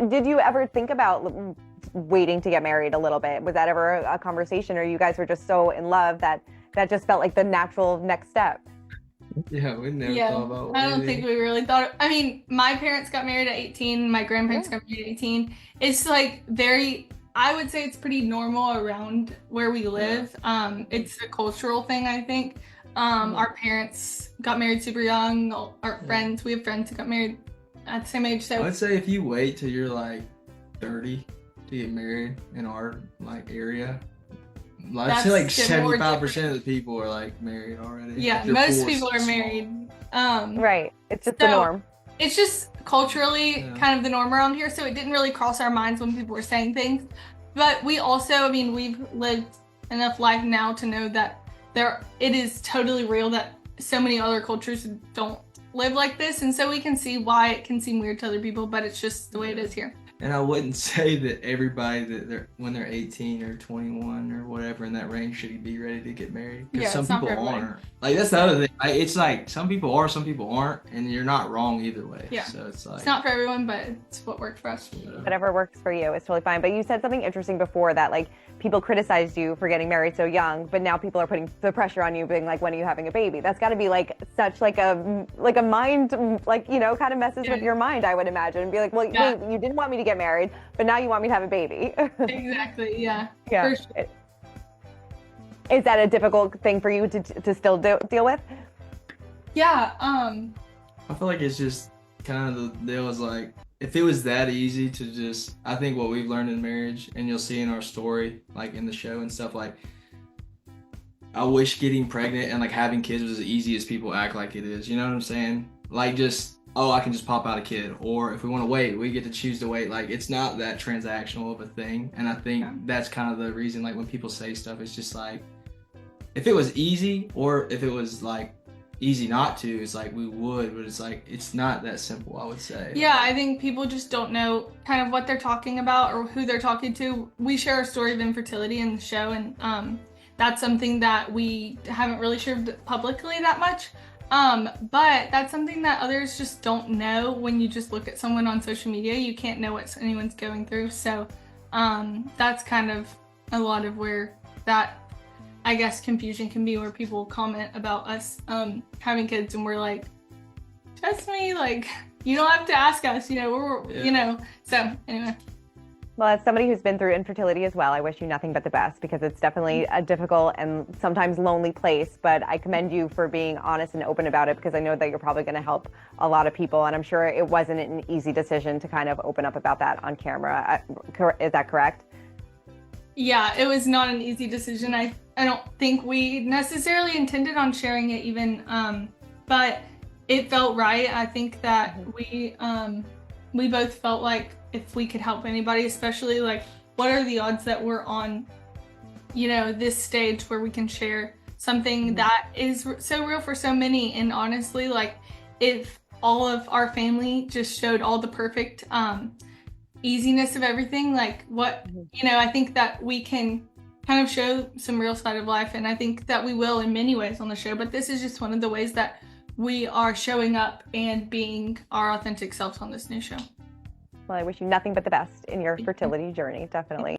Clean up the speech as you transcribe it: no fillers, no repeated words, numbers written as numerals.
Did you ever think about waiting to get married a little bit? Was that ever a conversation, or you guys were just so in love that that just felt like the natural next step? Yeah, we never Yeah, thought about I don't think waiting. we really thought. I mean, my parents got married at 18, my grandparents Yeah. got married at 18. It's like very, I would say it's pretty normal around where we Yeah. live. It's a cultural thing, I think. Mhm. Our parents got married super young. Our Yeah. friends, we have friends who got married at the same age. I So would say if you wait till you're like 30 to get married in our like area, I'd say like that's more 75% of different. the people are like married already. Yeah, If your most pool people is are small. married. Right. It's just the So norm. it's just culturally Yeah. kind of the norm around here, so it didn't really cross our minds when people were saying things. But we also, I mean, we've lived enough life now to know that it is totally real that so many other cultures don't live like this, and so we can see why it can seem weird to other people, but it's just the way it Yeah. is here. And I wouldn't say that everybody that they're when they're 18 or 21 or whatever in that range should be ready to get married because Yeah, some it's not people for everybody. aren't. Like that's the other thing. It's like some people are, some people aren't, and you're not wrong either way. Yeah, So it's it's like, not for everyone, but it's what worked for us. yeah, Whatever works for you is totally fine. But you said something interesting before that like people criticized you for getting married so young, but now people are putting the pressure on you being like, when are you having a baby? That's got to be like such like a mind like, kind of messes Yeah, with your mind, I would imagine. And be like, well, yeah, wait, you didn't want me to get married, but now you want me to have a baby. exactly. Yeah, Yeah. for sure. Is that a difficult thing for you to still deal with? Yeah, I feel like it's just kind of the deal is like if it was that easy to just I think what we've learned in marriage and you'll see in our story like in the show and stuff like I wish getting pregnant and like having kids was as easy as people act like it is. You know what I'm saying? Like just oh I can just pop out a kid or if we want to wait we get to choose to wait. Like it's not that transactional of a thing and I think yeah. that's kind of the reason like when people say stuff it's just like if it was easy or if it was like easy not to, it's like we would, but it's like it's not that simple, I would say. Yeah, I think people just don't know kind of what they're talking about or who they're talking to. We share a story of infertility in the show, and that's something that we haven't really shared publicly that much. But that's something that others just don't know when you just look at someone on social media. You can't know what anyone's going through. So that's kind of a lot of where that I guess confusion can be where people comment about us having kids and we're like, trust me, like you don't have to ask us, Yeah. So anyway, Well, as somebody who's been through infertility as well, I wish you nothing but the best because it's definitely a difficult and sometimes lonely place. But I commend you for being honest and open about it because I know that you're probably going to help a lot of people. And I'm sure it wasn't an easy decision to kind of open up about that on camera. Is that correct? yeah, it was not an easy decision. I don't think we necessarily intended on sharing it even, but it felt right. I think that we both felt like if we could help anybody, especially like what are the odds that we're on this stage where we can share something that is so real for so many. And honestly, like if all of our family just showed all the perfect easiness of everything, like I think that we can kind of show some real side of life. And I think that we will in many ways on the show, but this is just one of the ways that we are showing up and being our authentic selves on this new show. Well, I wish you nothing but the best in your fertility journey, definitely.